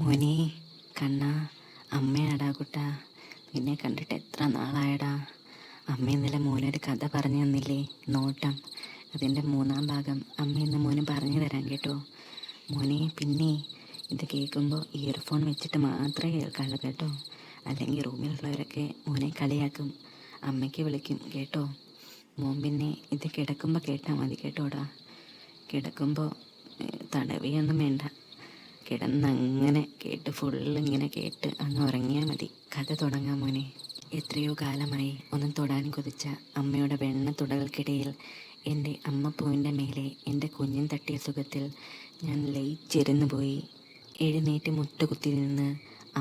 മോനെ, കണ്ണാ, അമ്മയാടാ കുട്ടാ. നിന്നെ കണ്ടിട്ട് എത്ര നാളായടാ. അമ്മ ഇന്നലെ മോനൊരു കഥ പറഞ്ഞു തന്നില്ലേ, നോട്ടം. അതിൻ്റെ 3-ാം ഭാഗം അമ്മ ഇന്ന് മോന് പറഞ്ഞു തരാം കേട്ടോ. മോനെ, പിന്നെ ഇത് കേൾക്കുമ്പോൾ ഇയർഫോൺ വെച്ചിട്ട് മാത്രമേ കേൾക്കാനുള്ളൂ കേട്ടോ. അല്ലെങ്കിൽ റൂമിലുള്ളവരൊക്കെ മോനെ കളിയാക്കും, അമ്മയ്ക്ക് വിളിക്കും കേട്ടോ. മോൻ പിന്നെ ഇത് കിടക്കുമ്പോൾ കേട്ടാൽ മതി കേട്ടോടാ. കിടക്കുമ്പോൾ തടവിയൊന്നും വേണ്ട, കിടന്നങ്ങനെ കേട്ട് ഫുള്ളിങ്ങനെ കേട്ട് അങ്ങ് ഉറങ്ങിയാൽ മതി. കഥ തുടങ്ങാം മോനെ. എത്രയോ കാലമായി ഒന്നും തൊടാൻ കൊതിച്ച അമ്മയുടെ വെണ്ണ തുടകൾക്കിടയിൽ എൻ്റെ അമ്മപ്പൂവിൻ്റെ മേലെ എൻ്റെ കുഞ്ഞിൻ തട്ടിയ സുഖത്തിൽ ഞാൻ ലയിച്ചിരുന്നു പോയി. എഴുന്നേറ്റ് മുട്ടുകുത്തി നിന്ന്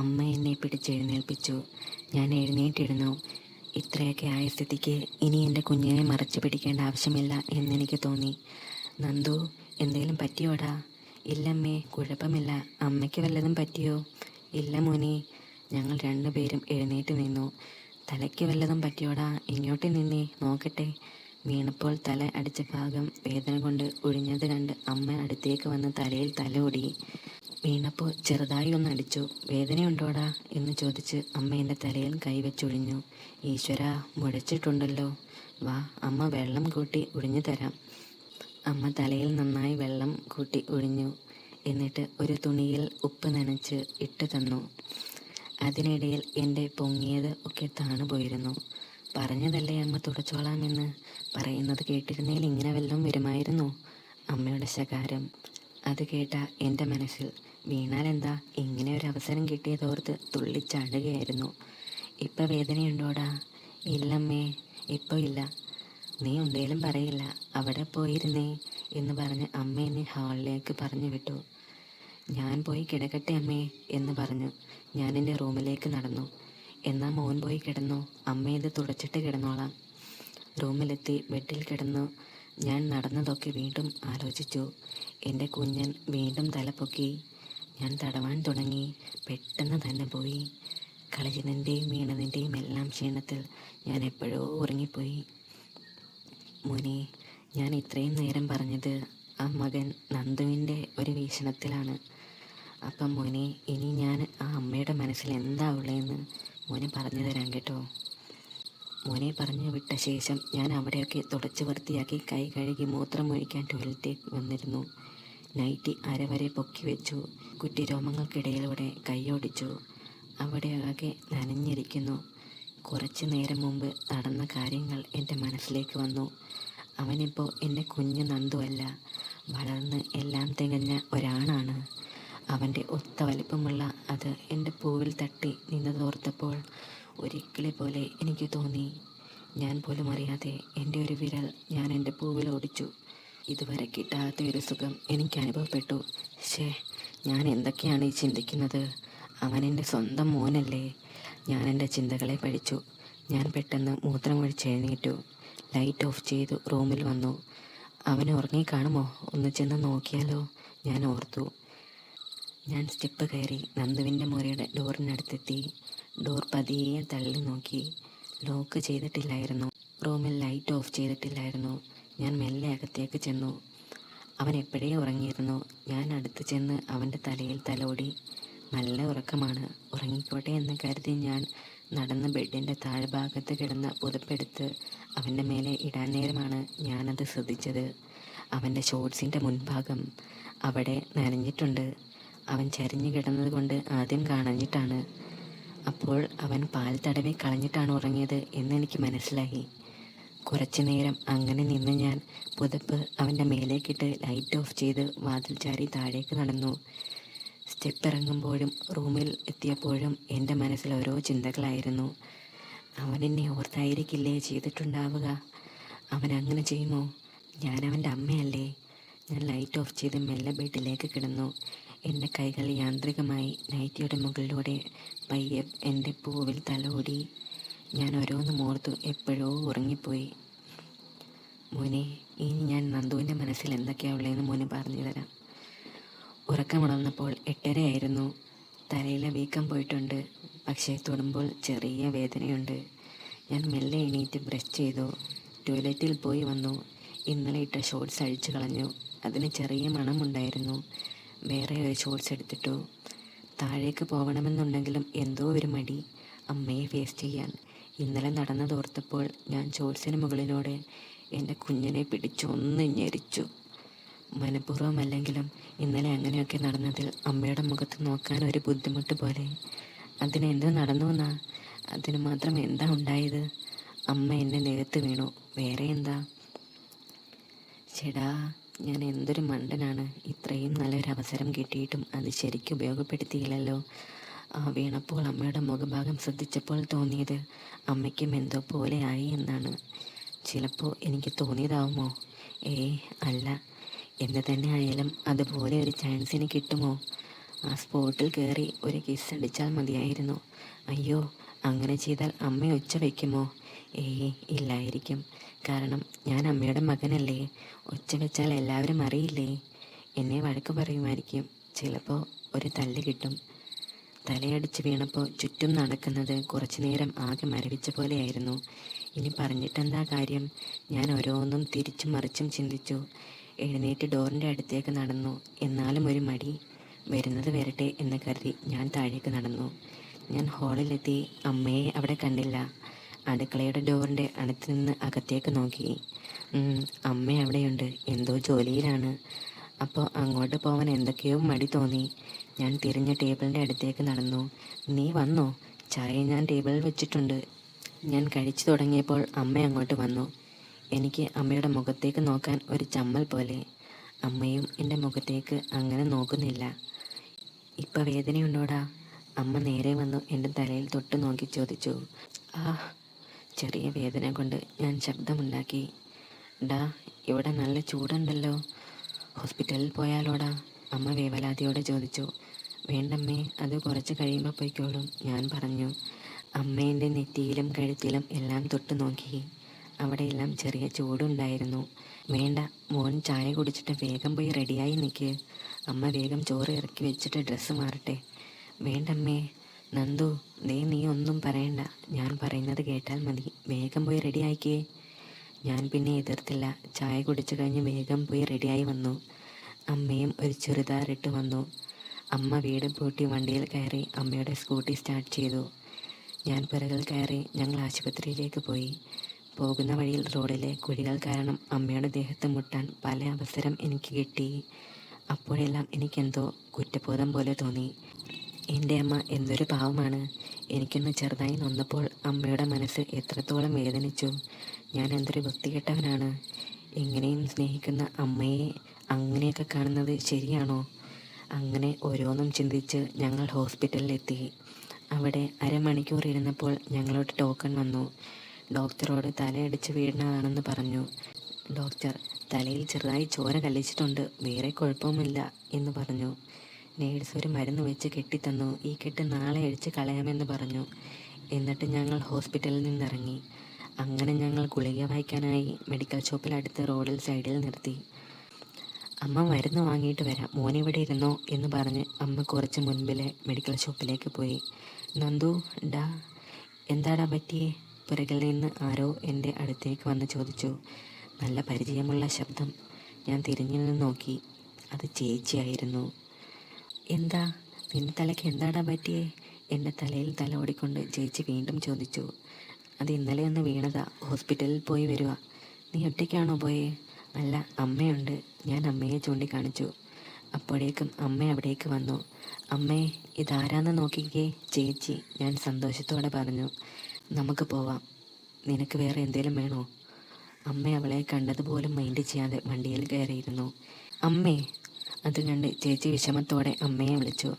അമ്മ എന്നെ പിടിച്ചെഴുന്നേൽപ്പിച്ചു. ഞാൻ എഴുന്നേറ്റിരുന്നു. ഇത്രയൊക്കെ ആയ സ്ഥിതിക്ക് ഇനി എൻ്റെ കുഞ്ഞിനെ മറച്ചു പിടിക്കേണ്ട ആവശ്യമില്ല എന്നെനിക്ക് തോന്നി. നന്ദു, എന്തെങ്കിലും പറ്റിയോടാ? ഇല്ലമ്മേ, കുഴപ്പമില്ല. അമ്മയ്ക്ക് വല്ലതും പറ്റിയോ? ഇല്ല മോനെ. ഞങ്ങൾ 2 പേരും എഴുന്നേറ്റ് നിന്നു. തലയ്ക്ക് വല്ലതും പറ്റിയോടാ? ഇങ്ങോട്ട് നിന്നേ, നോക്കട്ടെ. വീണപ്പോൾ തല അടിച്ച ഭാഗം വേദന കൊണ്ട് ഒഴിഞ്ഞത് കണ്ട് അമ്മ അടുത്തേക്ക് വന്ന് തലയിൽ തലോടി. വീണപ്പോൾ ചെറുതായി ഒന്ന് അടിച്ചു. വേദനയുണ്ടോടാ എന്ന് ചോദിച്ച് അമ്മ എൻ്റെ തലയിൽ കൈവച്ചൊഴിഞ്ഞു. ഈശ്വരാ, മുഴച്ചിട്ടുണ്ടല്ലോ. വാ, അമ്മ വെള്ളം കൂട്ടി ഒഴിഞ്ഞു തരാം. അമ്മ തലയിൽ നന്നായി വെള്ളം കൂട്ടി ഒഴിഞ്ഞു. എന്നിട്ട് ഒരു തുണിയിൽ ഉപ്പ് നനച്ച് ഇട്ട് തന്നു. അതിനിടയിൽ എൻ്റെ പൊങ്ങിയത് ഒക്കെ താണുപോയിരുന്നു. പറഞ്ഞതല്ലേ അമ്മ തുടച്ചോളാമെന്ന്. പറയുന്നത് കേട്ടിരുന്നേൽ ഇങ്ങനെ വല്ലതും വരുമായിരുന്നു. അമ്മയുടെ ശകാരം അത് കേട്ട എൻ്റെ മനസ്സിൽ വീണാലെന്താ, ഇങ്ങനെ ഒരു അവസരം കിട്ടിയതോർത്ത് തുള്ളിച്ചാടുകയായിരുന്നു. ഇപ്പം വേദനയുണ്ടോടാ? ഇല്ലമ്മേ, ഇപ്പോൾ ഇല്ല. നീ എന്തേലും പറയില്ല, അവിടെ പോയിരുന്നേ എന്ന് പറഞ്ഞ് അമ്മ എന്നെ ഹാളിലേക്ക് പറഞ്ഞു വിട്ടു. ഞാൻ പോയി കിടക്കട്ടെ അമ്മേ എന്ന് പറഞ്ഞു ഞാൻ എൻ്റെ റൂമിലേക്ക് നടന്നു. എന്നാൽ മോൻ പോയി കിടന്നു, അമ്മ ഇത് തുടച്ചിട്ട് കിടന്നോളാം. റൂമിലെത്തി ബെഡിൽ കിടന്നു. ഞാൻ നടന്നതൊക്കെ വീണ്ടും ആലോചിച്ചു. എൻ്റെ കുഞ്ഞൻ വീണ്ടും തലപ്പൊക്കി. ഞാൻ തടവാൻ തുടങ്ങി. പെട്ടെന്ന് തന്നെ പോയി. കളിച്ചതിൻ്റെയും വീണതിൻ്റെയും എല്ലാം ക്ഷീണത്തിൽ ഞാൻ എപ്പോഴോ ഉറങ്ങിപ്പോയി. മോനെ, ഞാൻ ഇത്രയും നേരം പറഞ്ഞത് ആ മകൻ നന്ദുവിൻ്റെ ഒരു വീക്ഷണത്തിലാണ്. അപ്പം മോനെ, ഇനി ഞാൻ ആ അമ്മയുടെ മനസ്സിൽ എന്താ ഉള്ളതെന്ന് മോനെ പറഞ്ഞു തരാം കേട്ടോ. മോനെ പറഞ്ഞു വിട്ട ശേഷം ഞാൻ അവിടെയൊക്കെ തുടച്ച് വൃത്തിയാക്കി കൈ കഴുകി മൂത്രം ഒഴിക്കാൻ ടോയ്ലറ്റിൽ വന്നിരുന്നു. നൈറ്റി അരവരെ പൊക്കി വെച്ചു. കുറ്റിരോമങ്ങൾക്കിടയിലൂടെ കൈയോടിച്ചു. അവിടെ ആകെ നനഞ്ഞിരിക്കുന്നു. കുറച്ച് നേരം മുമ്പ് നടന്ന കാര്യങ്ങൾ എൻ്റെ മനസ്സിലേക്ക് വന്നു. അവനിപ്പോൾ എൻ്റെ കുഞ്ഞു നന്ദുവല്ല, വളർന്ന് എല്ലാം തികഞ്ഞ ഒരാണാണ്. അവൻ്റെ ഒത്ത വലിപ്പമുള്ള അത് എൻ്റെ പൂവിൽ തട്ടി നിന്നതോർത്തപ്പോൾ ഒരിക്കിളി പോലെ എനിക്ക് തോന്നി. ഞാൻ പോലും അറിയാതെ എൻ്റെ ഒരു വിരൽ ഞാൻ എൻ്റെ പൂവിൽ ഓടിച്ചു. ഇതുവരെ കിട്ടാത്ത ഒരു സുഖം എനിക്ക് അനുഭവപ്പെട്ടു. ഞാൻ എന്തൊക്കെയാണ് ഈ ചിന്തിക്കുന്നത്? അവൻ എൻ്റെ സ്വന്തം മോനല്ലേ. ഞാൻ എൻ്റെ ചിന്തകളെ പഠിച്ചു. ഞാൻ പെട്ടെന്ന് മൂത്രമൊഴിച്ചെഴുന്നേറ്റു. ലൈറ്റ് ഓഫ് ചെയ്തു റൂമിൽ വന്നു. അവൻ ഉറങ്ങി കാണുമോ, ഒന്ന് ചെന്ന് നോക്കിയാലോ ഞാൻ ഓർത്തു. ഞാൻ സ്റ്റെപ്പ് കയറി നന്ദുവിൻ്റെ മുറിയുടെ ഡോറിനടുത്തെത്തി. ഡോർ പതിയെ തള്ളി നോക്കി. ലോക്ക് ചെയ്തിട്ടില്ലായിരുന്നു. റൂമിൽ ലൈറ്റ് ഓഫ് ചെയ്തിട്ടില്ലായിരുന്നു. ഞാൻ മെല്ലെ അകത്തേക്ക് ചെന്നു. അവൻ എപ്പോഴേ ഉറങ്ങിയിരുന്നു. ഞാൻ അടുത്ത് ചെന്ന് അവൻ്റെ തലയിൽ തലോടി. നല്ല ഉറക്കമാണ്, ഉറങ്ങിക്കോട്ടെ എന്ന് കരുതി ഞാൻ നടന്ന് ബെഡിൻ്റെ താഴ്ഭാഗത്ത് കിടന്ന പുതപ്പെടുത്ത് അവൻ്റെ മേലെ ഇടാൻ നേരമാണ് ഞാനത് ശ്രദ്ധിച്ചത്. അവൻ്റെ ഷോർട്സിൻ്റെ മുൻഭാഗം അവിടെ നനഞ്ഞിട്ടുണ്ട്. അവൻ ചരിഞ്ഞു കിടന്നത് കൊണ്ട് ആദ്യം കാണഞ്ഞിട്ടാണ്. അപ്പോൾ അവൻ പാൽ തടവി കളഞ്ഞിട്ടാണ് ഉറങ്ങിയത് എന്നെനിക്ക് മനസ്സിലായി. കുറച്ചു നേരം അങ്ങനെ നിന്ന് ഞാൻ പുതപ്പ് അവൻ്റെ മേലേക്കിട്ട് ലൈറ്റ് ഓഫ് ചെയ്ത് വാതിൽ ചാരി താഴേക്ക് നടന്നു. സ്റ്റെപ്പ് ഇറങ്ങുമ്പോഴും റൂമിൽ എത്തിയപ്പോഴും എൻ്റെ മനസ്സിൽ ഓരോ ചിന്തകളായിരുന്നു. അവനെന്നെ ഓർത്തായിരിക്കില്ലേ ചെയ്തിട്ടുണ്ടാവുക? അവൻ അങ്ങനെ ചെയ്യുമോ? ഞാൻ അവൻ്റെ അമ്മയല്ലേ? ഞാൻ ലൈറ്റ് ഓഫ് ചെയ്ത് മെല്ലെ ബെഡിലേക്ക് കിടന്നു. എൻ്റെ കൈകൾ യാന്ത്രികമായി നൈറ്റിയുടെ മുകളിലൂടെ പയ്യെ എൻ്റെ പൂവിൽ തലോടി. ഞാൻ ഓരോന്നും ഓർത്തു എപ്പോഴോ ഉറങ്ങിപ്പോയി. മോനെ, ഇനി ഞാൻ നന്ദുവിൻ്റെ മനസ്സിൽ എന്തൊക്കെയാണ് ഉള്ളതെന്ന് മോനെ പറഞ്ഞു തരാം. ഉറക്കമുണർന്നപ്പോൾ 8:30 ആയിരുന്നു. തലയിലെ വീക്കം പോയിട്ടുണ്ട്, പക്ഷേ തൊടുമ്പോൾ ചെറിയ വേദനയുണ്ട്. ഞാൻ മെല്ലെ എണീറ്റ് ബ്രഷ് ചെയ്തു. ടോയ്ലറ്റിൽ പോയി വന്നു. ഇന്നലെ ഇട്ട ഷോർട്സ് അഴിച്ചു കളഞ്ഞു. അതിന് ചെറിയ മണമുണ്ടായിരുന്നു. വേറെ ഒരു ഷോർട്സ് എടുത്തിട്ടു. താഴേക്ക് പോകണമെന്നുണ്ടെങ്കിലും എന്തോ ഒരു മടി അമ്മയെ ഫേസ് ചെയ്യാൻ. ഇന്നലെ നടന്നതോർത്തപ്പോൾ ഞാൻ ചോത്സ്യന് മുകളിലൂടെ എൻ്റെ കുഞ്ഞിനെ പിടിച്ചൊന്ന് ഞെരിച്ചു. മനഃപൂർവ്വമല്ലെങ്കിലും ഇന്നലെ അങ്ങനെയൊക്കെ നടന്നതിൽ അമ്മയുടെ മുഖത്ത് നോക്കാൻ ഒരു ബുദ്ധിമുട്ട് പോലെ. അതിനെന്ത് നടന്നു എന്നാ? അതിന് മാത്രം എന്താ ഉണ്ടായത്? അമ്മ എന്നെ നിലത്ത് വീണു, വേറെ എന്താ? ചേടാ, ഞാൻ എന്തൊരു മണ്ടനാണ്. ഇത്രയും നല്ലൊരു അവസരം കിട്ടിയിട്ടും അത് ശരിക്കും ഉപയോഗപ്പെടുത്തിയില്ലല്ലോ. വീണപ്പോൾ അമ്മയുടെ മുഖഭാഗം ശ്രദ്ധിച്ചപ്പോൾ തോന്നിയത് അമ്മയ്ക്കും എന്തോ പോലെ ആയി എന്നാണ്. ചിലപ്പോൾ എനിക്ക് തോന്നിയതാവുമോ? അല്ല. എന്ത് തന്നെ ആയാലും അതുപോലെ ഒരു ചാൻസ് എനിക്ക് കിട്ടുമോ? ആ സ്പോട്ടിൽ കയറി ഒരു കിസ് അടിച്ചാൽ മതിയായിരുന്നു. അയ്യോ, അങ്ങനെ ചെയ്താൽ അമ്മ ഒച്ച വയ്ക്കുമോ? ഇല്ലായിരിക്കും. കാരണം ഞാൻ അമ്മയുടെ മകനല്ലേ. ഒച്ച വെച്ചാൽ എല്ലാവരും അറിയില്ലേ? എന്നെ വഴക്ക് പറയുമായിരിക്കും. ചിലപ്പോൾ ഒരു തല്ല് കിട്ടും. തലയടിച്ച് വീണപ്പോൾ ചുറ്റും നടക്കുന്നത് കുറച്ചു നേരം ആകെ മരവിച്ച പോലെയായിരുന്നു. ഇനി പറഞ്ഞിട്ടെന്താ കാര്യം? ഞാൻ ഓരോന്നും തിരിച്ചും മറിച്ചും ചിന്തിച്ചു. എഴുന്നേറ്റ് ഡോറിൻ്റെ അടുത്തേക്ക് നടന്നു. എന്നാലും ഒരു മടി. വരുന്നത് വരട്ടെ എന്ന് കരുതി ഞാൻ താഴേക്ക് നടന്നു. ഞാൻ ഹാളിലെത്തി. അമ്മയെ അവിടെ കണ്ടില്ല. അടുക്കളയുടെ ഡോറിൻ്റെ അടുത്ത് നിന്ന് അകത്തേക്ക് നോക്കി. അമ്മ അവിടെയുണ്ട്, എന്തോ ജോലിയിലാണ്. അപ്പോൾ അങ്ങോട്ട് പോവാൻ എന്തൊക്കെയോ മടി തോന്നി. ഞാൻ തിരിഞ്ഞ ടേബിളിൻ്റെ അടുത്തേക്ക് നടന്നു. നീ വന്നോ? ചായ ഞാൻ ടേബിളിൽ വെച്ചിട്ടുണ്ട്. ഞാൻ കഴിച്ചു തുടങ്ങിയപ്പോൾ അമ്മ അങ്ങോട്ട് വന്നു. എനിക്ക് അമ്മയുടെ മുഖത്തേക്ക് നോക്കാൻ ഒരു ചമ്മൽ പോലെ. അമ്മയും എൻ്റെ മുഖത്തേക്ക് അങ്ങനെ നോക്കുന്നില്ല. ഇപ്പം വേദനയുണ്ടോടാ? അമ്മ നേരെ വന്നു എൻ്റെ തലയിൽ തൊട്ട് നോക്കി ചോദിച്ചു. ചെറിയ വേദന കൊണ്ട് ഞാൻ ശബ്ദമുണ്ടാക്കി. ഡാ, ഇവിടെ നല്ല ചൂടുണ്ടല്ലോ, ഹോസ്പിറ്റലിൽ പോയാലോടാ? അമ്മ വേവലാതിയോടെ ചോദിച്ചു. വേണ്ടമ്മേ, അത് കുറച്ച് കഴിയുമ്പോൾ പോയിക്കോളും, ഞാൻ പറഞ്ഞു. അമ്മേൻ്റെ നെറ്റിയിലും കഴുത്തിലും എല്ലാം തൊട്ട് നോക്കി. അവിടെയെല്ലാം ചെറിയ ചൂടുണ്ടായിരുന്നു. വേണ്ട, മോൻ ചായ കുടിച്ചിട്ട് വേഗം പോയി റെഡിയായി നിൽക്ക്. അമ്മ വേഗം ചോറ് ഇറക്കി വെച്ചിട്ട് ഡ്രസ്സ് മാറട്ടെ. വേണ്ടമ്മേ. നന്ദു, നീ ഒന്നും പറയണ്ട, ഞാൻ പറയുന്നത് കേട്ടാൽ മതി. വേഗം പോയി റെഡിയായിക്കേ. ഞാൻ പിന്നെ എതിർത്തില്ല. ചായ കുടിച്ചു കഴിഞ്ഞ് വേഗം പോയി റെഡിയായി വന്നു. അമ്മയും ഒരു ചുരിദാറിട്ട് വന്നു. അമ്മ വീട് പൂട്ടി വണ്ടിയിൽ കയറി അമ്മയുടെ സ്കൂട്ടി സ്റ്റാർട്ട് ചെയ്തു. ഞാൻ പിറകിൽ കയറി ഞങ്ങൾ ആശുപത്രിയിലേക്ക് പോയി. പോകുന്ന വഴിയിൽ റോഡിലെ കുഴികൾ കാരണം അമ്മയുടെ ദേഹത്ത് മുട്ടാൻ പല അവസരം എനിക്ക് കിട്ടി. അപ്പോഴെല്ലാം എനിക്കെന്തോ കുറ്റബോധം പോലെ തോന്നി. എൻ്റെ അമ്മ എന്തൊരു പാവമാണ്. എനിക്കൊന്ന് ചെറുതായി നൊന്നപ്പോൾ അമ്മയുടെ മനസ്സ് എത്രത്തോളം വേദനിച്ചു. ഞാൻ എന്തൊരു വൃത്തികെട്ടവനാണ്. എങ്ങനെയും സ്നേഹിക്കുന്ന അമ്മയെ അങ്ങനെയൊക്കെ കാണുന്നത് ശരിയാണോ? അങ്ങനെ ഓരോന്നും ചിന്തിച്ച് ഞങ്ങൾ ഹോസ്പിറ്റലിലെത്തി. അവിടെ അരമണിക്കൂർ ഇരുന്നപ്പോൾ ഞങ്ങളോട് ടോക്കൺ വന്നു. ഡോക്ടറോട് തലയടിച്ച് വീഴുന്നതാണെന്ന് പറഞ്ഞു. ഡോക്ടർ തലയിൽ ചെറുതായി ചോര കല്ലിച്ചിട്ടുണ്ട്, വേറെ കുഴപ്പമൊന്നുമില്ല എന്ന് പറഞ്ഞു. നേഴ്സ് ഒരു മരുന്ന് വെച്ച് കെട്ടിത്തന്നു. ഈ കെട്ട് നാളെ അഴിച്ച് കളയാമെന്ന് പറഞ്ഞു. എന്നിട്ട് ഞങ്ങൾ ഹോസ്പിറ്റലിൽ നിന്നിറങ്ങി. അങ്ങനെ ഞങ്ങൾ ഗുളിക വായിക്കാനായി മെഡിക്കൽ ഷോപ്പിൽ അടുത്ത് റോഡിൽ സൈഡിൽ നിർത്തി. അമ്മ മരുന്ന് വാങ്ങിയിട്ട് വരാം, മോനിവിടെ ഇരുന്നോ എന്ന് പറഞ്ഞ് അമ്മ കുറച്ച് മുൻപിലെ മെഡിക്കൽ ഷോപ്പിലേക്ക് പോയി. നന്ദു, ഡാ, എന്താടാ പറ്റിയേ? പിറകിൽ നിന്ന് ആരോ എൻ്റെ അടുത്തേക്ക് വന്ന് ചോദിച്ചു. നല്ല പരിചയമുള്ള ശബ്ദം. ഞാൻ തിരിഞ്ഞു നിന്ന് നോക്കി. അത് ചേച്ചിയായിരുന്നു. എന്താ നിന്റെ തലയ്ക്ക് എന്താടാ പറ്റിയേ? എൻ്റെ തലയിൽ തല ഓടിക്കൊണ്ട് ചേച്ചി വീണ്ടും ചോദിച്ചു. അത് ഇന്നലെ ഒന്ന് വീണതാ, ഹോസ്പിറ്റലിൽ പോയി വരുക. നീ ഒറ്റയ്ക്കാണോ പോയേ? അല്ല, അമ്മയുണ്ട്. ഞാൻ അമ്മയെ ചൂണ്ടിക്കാണിച്ചു. അപ്പോഴേക്കും അമ്മ അവിടേക്ക് വന്നു. അമ്മേ, ഇതാരാന്ന് നോക്കിക്കേ. ചേച്ചി, ഞാൻ സന്തോഷത്തോടെ പറഞ്ഞു. നമുക്ക് പോവാം. നിനക്ക് വേറെ എന്തേലും വേണോ? അമ്മ അവളെ കണ്ടതുപോലും മൈൻഡ് ചെയ്യാതെ വണ്ടിയിൽ കയറിയിരുന്നു. അമ്മേ! അത് കണ്ട് ചേച്ചി വിഷമത്തോടെ അമ്മയെ വിളിച്ചു.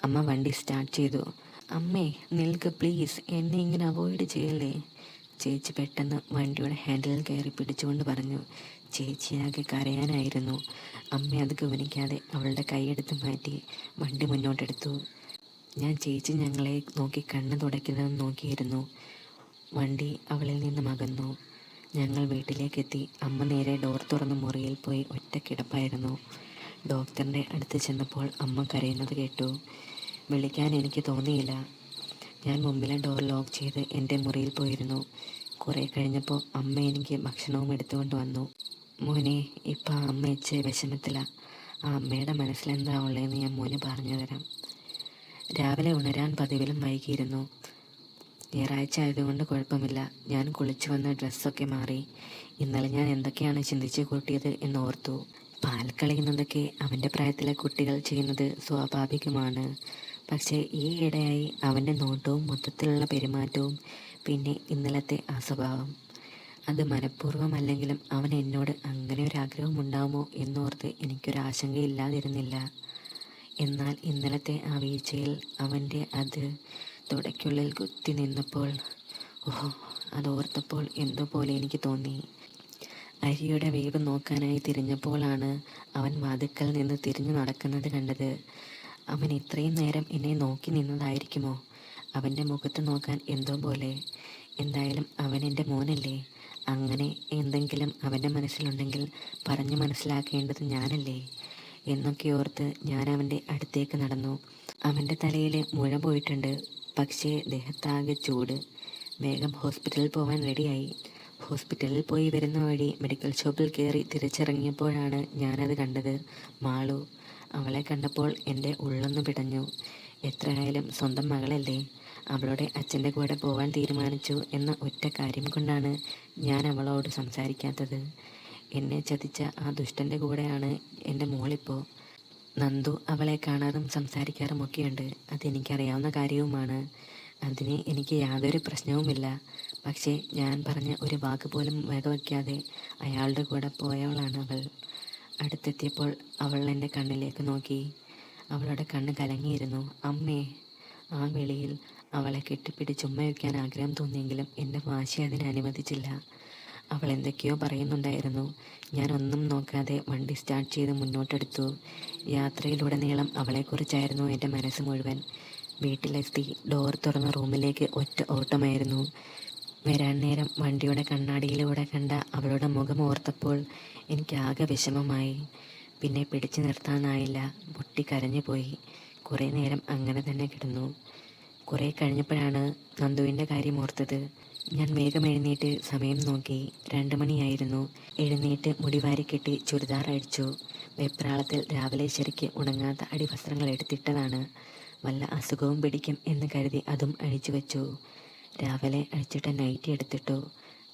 അമ്മ വണ്ടി സ്റ്റാർട്ട് ചെയ്തു. അമ്മേ, നിൽക്ക് പ്ലീസ്, എന്നെ ഇങ്ങനെ അവോയ്ഡ് ചെയ്യല്ലേ. ചേച്ചി പെട്ടെന്ന് വണ്ടിയുടെ ഹാൻഡിലിൽ കയറി പിടിച്ചുകൊണ്ട് പറഞ്ഞു. ചേച്ചിയാകെ കരയാനായിരുന്നു. അമ്മ അത് ഗവനിക്കാതെ അവളുടെ കൈയെടുത്ത് മാറ്റി വണ്ടി മുന്നോട്ടെടുത്തു. ഞാൻ ചേച്ചി ഞങ്ങളെ നോക്കി കണ്ണ് തുടയ്ക്കുന്നത് നോക്കിയിരുന്നു. വണ്ടി അവളിൽ നിന്നും അകന്നു. ഞങ്ങൾ വീട്ടിലേക്കെത്തി. അമ്മ നേരെ ഡോർ തുറന്ന് മുറിയിൽ പോയി ഒറ്റ കിടപ്പായിരുന്നു. ഡോക്ടറിൻ്റെ അടുത്ത് ചെന്നപ്പോൾ അമ്മ കരയുന്നത് കേട്ടു. വിളിക്കാൻ എനിക്ക് തോന്നിയില്ല. ഞാൻ മുമ്പിലെ ഡോർ ലോക്ക് ചെയ്ത് എൻ്റെ മുറിയിൽ പോയിരുന്നു. കുറേ കഴിഞ്ഞപ്പോൾ അമ്മ എനിക്ക് ഭക്ഷണവും എടുത്തുകൊണ്ട് വന്നു. മോനെ, ഇപ്പം അമ്മ ഇച്ചിരി വിഷമത്തിലാണ്. ആ അമ്മയുടെ മനസ്സിലെന്താ ഉള്ളതെന്ന് ഞാൻ മോനെ പറഞ്ഞു തരാം. രാവിലെ ഉണരാൻ പതിവിലും വൈകിയിരുന്നു. ഞായറാഴ്ച ആയതുകൊണ്ട് കുഴപ്പമില്ല. ഞാൻ കുളിച്ചു വന്ന ഡ്രസ്സൊക്കെ മാറി. ഇന്നലെ ഞാൻ എന്തൊക്കെയാണ് ചിന്തിച്ചു കൂട്ടിയത് എന്നോർത്തു. പാൽ കളയുന്നതൊക്കെ അവൻ്റെ പ്രായത്തിലെ കുട്ടികൾ ചെയ്യുന്നത് സ്വാഭാവികമാണ്. പക്ഷേ ഈ ഇടയായി അവൻ്റെ നോട്ടവും മൊത്തത്തിലുള്ള പെരുമാറ്റവും പിന്നെ ഇന്നലത്തെ ആ സ്വഭാവം, അത് മനഃപൂർവ്വമല്ലെങ്കിലും അവൻ എന്നോട് അങ്ങനെ ഒരു ആഗ്രഹം ഉണ്ടാവുമോ എന്നോർത്ത് എനിക്കൊരാശങ്കയില്ലാതിരുന്നില്ല. എന്നാൽ ഇന്നലത്തെ ആ വീഴ്ചയിൽ അവൻ്റെ അത് തുടയ്ക്കുള്ളിൽ കുത്തി നിന്നപ്പോൾ, ഓഹോ, അതോർത്തപ്പോൾ എന്തോ പോലെ എനിക്ക് തോന്നി. അരിയുടെ വേവ് നോക്കാനായി തിരിഞ്ഞപ്പോഴാണ് അവൻ വാതിക്കൽ നിന്ന് തിരിഞ്ഞു നടക്കുന്നത് കണ്ടത്. അവൻ ഇത്രയും നേരം എന്നെ നോക്കി നിന്നതായിരിക്കുമോ? അവൻ്റെ മുഖത്ത് നോക്കാൻ എന്തോ പോലെ. എന്തായാലും അവൻ എൻ്റെ മോനല്ലേ. അങ്ങനെ എന്തെങ്കിലും അവൻ്റെ മനസ്സിലുണ്ടെങ്കിൽ പറഞ്ഞു മനസ്സിലാക്കേണ്ടത് ഞാനല്ലേ എന്നൊക്കെ ഓർത്ത് ഞാൻ അവൻ്റെ അടുത്തേക്ക് നടന്നു. അവൻ്റെ തലയിൽ മുഴ പോയിട്ടുണ്ട്. പക്ഷേ ദേഹത്താകെ ചൂട്. വേഗം ഹോസ്പിറ്റലിൽ പോകാൻ റെഡിയായി. ഹോസ്പിറ്റലിൽ പോയി വരുന്ന വഴി മെഡിക്കൽ ഷോപ്പിൽ കയറി തിരിച്ചിറങ്ങിയപ്പോഴാണ് ഞാനത് കണ്ടത്. മാളു. അവളെ കണ്ടപ്പോൾ എൻ്റെ ഉള്ളൊന്ന് പിടഞ്ഞു. എത്രയായാലും സ്വന്തം മകളല്ലേ. അവളുടെ അച്ഛൻ്റെ കൂടെ പോകാൻ തീരുമാനിച്ചു എന്ന ഒറ്റ കാര്യം കൊണ്ടാണ് ഞാൻ അവളോട് സംസാരിക്കാത്തത്. എന്നെ ചതിച്ച ആ ദുഷ്ടൻ്റെ കൂടെയാണ് എൻ്റെ മോളിപ്പോൾ. നന്ദു അവളെ കാണാറും സംസാരിക്കാറുമൊക്കെയുണ്ട്. അതെനിക്കറിയാവുന്ന കാര്യവുമാണ്. അതിന് എനിക്ക് യാതൊരു പ്രശ്നവുമില്ല. പക്ഷേ ഞാൻ പറഞ്ഞ ഒരു വാക്ക് പോലും വകവയ്ക്കാതെ അയാളുടെ കൂടെ പോയവളാണ് അവൾ. അടുത്തെത്തിയപ്പോൾ അവൾ എൻ്റെ കണ്ണിലേക്ക് നോക്കി. അവളുടെ കണ്ണ് കലങ്ങിയിരുന്നു. അമ്മേ. ആ വിളിയിൽ അവളെ കെട്ടിപ്പിടിച്ച് ഉമ്മ വയ്ക്കാൻ ആഗ്രഹം തോന്നിയെങ്കിലും എൻ്റെ വാശി അതിനെ അനുവദിച്ചില്ല. അവൾ എന്തൊക്കെയോ പറയുന്നുണ്ടായിരുന്നു. ഞാൻ ഒന്നും നോക്കാതെ വണ്ടി സ്റ്റാർട്ട് ചെയ്ത് മുന്നോട്ടെടുത്തു. യാത്രയിലുടനീളം അവളെക്കുറിച്ചായിരുന്നു എൻ്റെ മനസ്സ് മുഴുവൻ. വീട്ടിലെത്തി ഡോർ തുറന്ന റൂമിലേക്ക് ഒറ്റ ഓട്ടമായിരുന്നു. വരാൻ നേരം വണ്ടിയുടെ കണ്ണാടിയിലൂടെ കണ്ട അവളുടെ മുഖം ഓർത്തപ്പോൾ എനിക്കാകെ വിഷമമായി. പിന്നെ പിടിച്ചു നിർത്താനായില്ല. പൊട്ടിക്കരഞ്ഞു പോയി. കുറേ നേരം അങ്ങനെ തന്നെ കിടന്നു. കുറേ കഴിഞ്ഞപ്പോഴാണ് നന്ദുവിൻ്റെ കാര്യം ഓർത്തത്. ഞാൻ വേഗം എഴുന്നേറ്റ് സമയം നോക്കി. 2 മണിയായിരുന്നു. എഴുന്നേറ്റ് മുടിവാരി കെട്ടി ചുരിദാർ അഴിച്ചു. വെപ്രാളത്തിൽ രാവിലെ ശരിക്ക് ഉണങ്ങാത്ത അടിവസ്ത്രങ്ങൾ എടുത്തിട്ടതാണ്. വല്ല അസുഖവും പിടിക്കും എന്ന് കരുതി അതും അഴിച്ചു വെച്ചു. രാവിലെ അഴിച്ചിട്ട നൈറ്റി എടുത്തിട്ടു.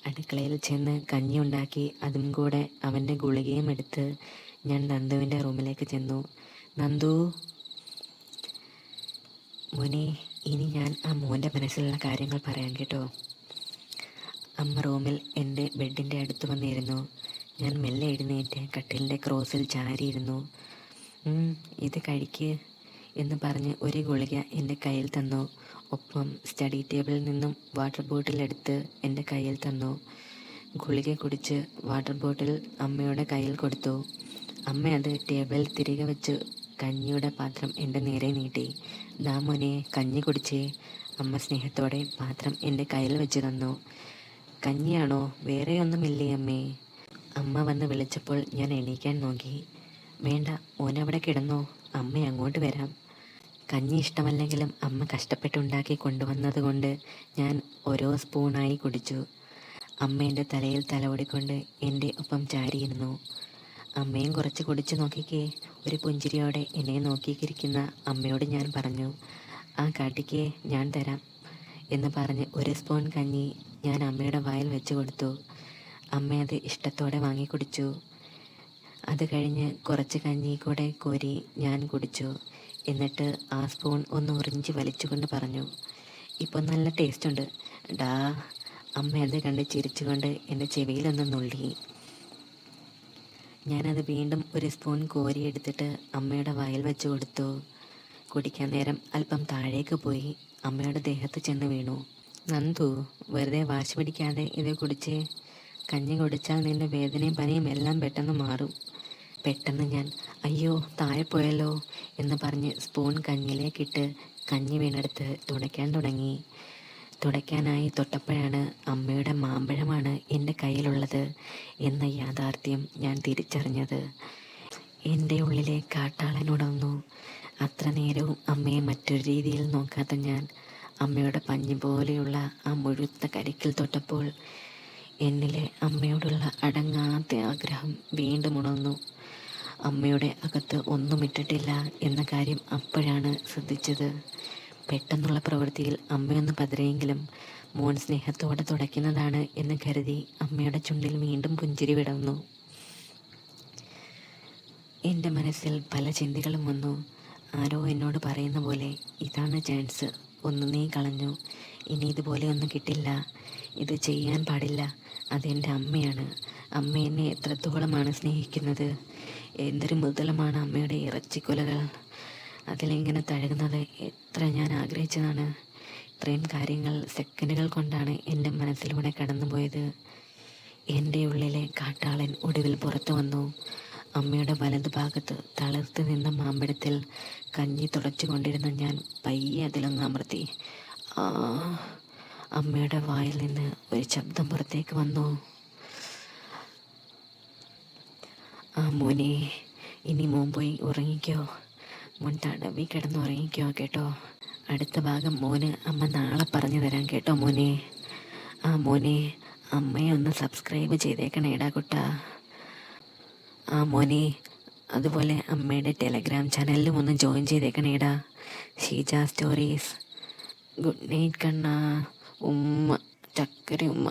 അടുക്കളയിൽ ചെന്ന് കഞ്ഞി ഉണ്ടാക്കി അതും കൂടെ അവൻ്റെ ഗുളികയും എടുത്ത് ഞാൻ നന്ദുവിൻ്റെ റൂമിലേക്ക് ചെന്നു. നന്ദു. മോനെ, ഇനി ഞാൻ ആ മോൻ്റെ മനസ്സിലുള്ള കാര്യങ്ങൾ പറയാം കേട്ടോ. അമ്മ റൂമിൽ എൻ്റെ ബെഡിൻ്റെ അടുത്ത് വന്നിരുന്നു. ഞാൻ മെല്ലെ എഴുന്നേറ്റ് കട്ടിലിൻ്റെ ക്രോസിൽ ചാരിയിരുന്നു. ഇത് കഴിക്ക് എന്ന് പറഞ്ഞ് ഒരു ഗുളിക എൻ്റെ കയ്യിൽ തന്നു. ഒപ്പം സ്റ്റഡി ടേബിളിൽ നിന്നും വാട്ടർ ബോട്ടിൽ എടുത്ത് എൻ്റെ കയ്യിൽ തന്നു. ഗുളിക കുടിച്ച് വാട്ടർ ബോട്ടിൽ അമ്മയുടെ കയ്യിൽ കൊടുത്തു. അമ്മ അത് ടേബിളിൽ തിരികെ വെച്ച് കഞ്ഞിയുടെ പാത്രം എൻ്റെ നേരെ നീട്ടി. ദാ മോനെ, കഞ്ഞി കുടിച്ചേ. അമ്മ സ്നേഹത്തോടെ പാത്രം എൻ്റെ കയ്യിൽ വെച്ച് തന്നു. കഞ്ഞിയാണോ? വേറെ ഒന്നുമില്ലേ അമ്മേ? അമ്മ വന്ന് വിളിച്ചപ്പോൾ ഞാൻ എണീക്കാൻ നോക്കി. വേണ്ട, മോനവിടെ കിടന്നോ, അമ്മ അങ്ങോട്ട് വരാം. കഞ്ഞി ഇഷ്ടമല്ലെങ്കിലും അമ്മ കഷ്ടപ്പെട്ടുണ്ടാക്കി കൊണ്ടുവന്നത് കൊണ്ട് ഞാൻ ഓരോ സ്പൂണായി കുടിച്ചു. അമ്മ എൻ്റെ തലയിൽ തലോടിക്കൊണ്ട് എൻ്റെ ഒപ്പം ചാരിയിരുന്നു. അമ്മയും കുറച്ച് കുടിച്ചു നോക്കിക്കേ. ഒരു പുഞ്ചിരിയോടെ എന്നെ നോക്കിയിരിക്കുന്ന അമ്മയോട് ഞാൻ പറഞ്ഞു. ആ കാട്ടിക്ക് ഞാൻ തരാം എന്ന് പറഞ്ഞ് ഒരു സ്പൂൺ കഞ്ഞി ഞാൻ അമ്മയുടെ വായിൽ വെച്ച് കൊടുത്തു. അമ്മ അത് ഇഷ്ടത്തോടെ വാങ്ങി കുടിച്ചു. അത് കഴിഞ്ഞ് കുറച്ച് കഞ്ഞി കൂടെ കോരി ഞാൻ കുടിച്ചു. എന്നിട്ട് ആ സ്പൂൺ ഒന്ന് ഉറിഞ്ചി വലിച്ചുകൊണ്ട് പറഞ്ഞു, ഇപ്പം നല്ല ടേസ്റ്റ് ഉണ്ട് ഡാ. അമ്മ അത് കണ്ട് ചിരിച്ചുകൊണ്ട് എൻ്റെ ചെവിയിലൊന്ന് നുള്ളി. ഞാനത് വീണ്ടും ഒരു സ്പൂൺ കോരി എടുത്തിട്ട് അമ്മയുടെ വായിൽ വെച്ച് കൊടുത്തു. കുടിക്കാൻ നേരം അല്പം താഴേക്ക് പോയി അമ്മയുടെ ദേഹത്ത് ചെന്ന് വീണു. നന്ദു, വെറുതെ വാശി പിടിക്കാതെ ഇത് കുടിച്ചേ. കഞ്ഞി കുടിച്ചാൽ നിൻ്റെ വേദനയും പനിയും എല്ലാം പെട്ടെന്ന് മാറും. പെട്ടെന്ന് ഞാൻ അയ്യോ താഴെ പോയല്ലോ എന്ന് പറഞ്ഞ് സ്പൂൺ കഞ്ഞിയിലേക്കിട്ട് കഞ്ഞി വീണെടുത്ത് തുടയ്ക്കാൻ തുടങ്ങി. തുടയ്ക്കാനായി തൊട്ടപ്പോഴാണ് അമ്മയുടെ മാമ്പഴമാണ് എൻ്റെ കയ്യിലുള്ളത് എന്ന യാഥാർത്ഥ്യം ഞാൻ തിരിച്ചറിഞ്ഞത്. എൻ്റെ ഉള്ളിലെ കാട്ടാളനുണർന്നു. അത്ര നേരവും അമ്മയെ മറ്റൊരു രീതിയിൽ നോക്കാത്ത ഞാൻ അമ്മയുടെ പഞ്ഞി പോലെയുള്ള ആ മുഴുത്ത കരിക്കിൽ തൊട്ടപ്പോൾ എന്നിലെ അമ്മയോടുള്ള അടങ്ങാത്ത ആഗ്രഹം വീണ്ടും ഉണർന്നു. അമ്മയുടെ അകത്ത് ഒന്നും ഇട്ടിട്ടില്ല എന്ന കാര്യം അപ്പോഴാണ് ശ്രദ്ധിച്ചത്. പെട്ടെന്നുള്ള പ്രവൃത്തിയിൽ അമ്മയൊന്ന് പതറിയെങ്കിലും മോൻ സ്നേഹത്തോടെ തുടയ്ക്കുന്നതാണ് എന്ന് കരുതി അമ്മയുടെ ചുണ്ടിൽ വീണ്ടും പുഞ്ചിരി വിടർന്നു. എൻ്റെ മനസ്സിൽ പല ചിന്തകളും വന്നു. ആരോ എന്നോട് പറയുന്ന പോലെ, ഇതാണ് ചാൻസ്, ഒന്ന് നീ കളഞ്ഞു, ഇനി ഇതുപോലെ ഒന്നും കിട്ടില്ല, ഇത് ചെയ്യാൻ പാടില്ല. അതെൻ്റെ അമ്മയാണ്. അമ്മ എന്നെ എത്രത്തോളമാണ് സ്നേഹിക്കുന്നത്. എന്തൊരു മുതലമാണ് അമ്മയുടെ ഇറച്ചിക്കൊലകൾ. അതിലിങ്ങനെ തഴുകുന്നത് എത്ര ഞാൻ ആഗ്രഹിച്ചതാണ്. ഇത്രയും കാര്യങ്ങൾ സെക്കൻഡുകൾ കൊണ്ടാണ് എൻ്റെ മനസ്സിലൂടെ കടന്നുപോയത്. എൻ്റെ ഉള്ളിലെ കാട്ടാളൻ ഒടുവിൽ പുറത്തു വന്നു. അമ്മയുടെ വലതുഭാഗത്ത് തളർത്ത് നിന്ന മാമ്പഴത്തിൽ കഞ്ഞി തുടച്ചു കൊണ്ടിരുന്ന ഞാൻ പയ്യെ അതിലൊന്ന് അമർത്തി. ആ, അമ്മയുടെ വായിൽ നിന്ന് ഒരു ശബ്ദം പുറത്തേക്ക് വന്നു. ആ മോനെ, ഇനി മോൻ പോയി ഉറങ്ങിക്കോ. മോൻ തടവി കിടന്ന് ഉറങ്ങിക്കോ കേട്ടോ. അടുത്ത ഭാഗം മോന് അമ്മ നാളെ പറഞ്ഞു തരാം കേട്ടോ മോനെ. ആ മോനെ, അമ്മയെ ഒന്ന് സബ്സ്ക്രൈബ് ചെയ്തേക്കണേടാ കുട്ടാ. ആ മോനെ, അതുപോലെ അമ്മയുടെ ടെലഗ്രാം ചാനലിലും ഒന്ന് ജോയിൻ ചെയ്തേക്കണേടാ. ഷീജ സ്റ്റോറീസ്. ഗുഡ് നൈറ്റ് കണ്ണാ. ഉമ്മ, ചക്കര ഉമ്മ.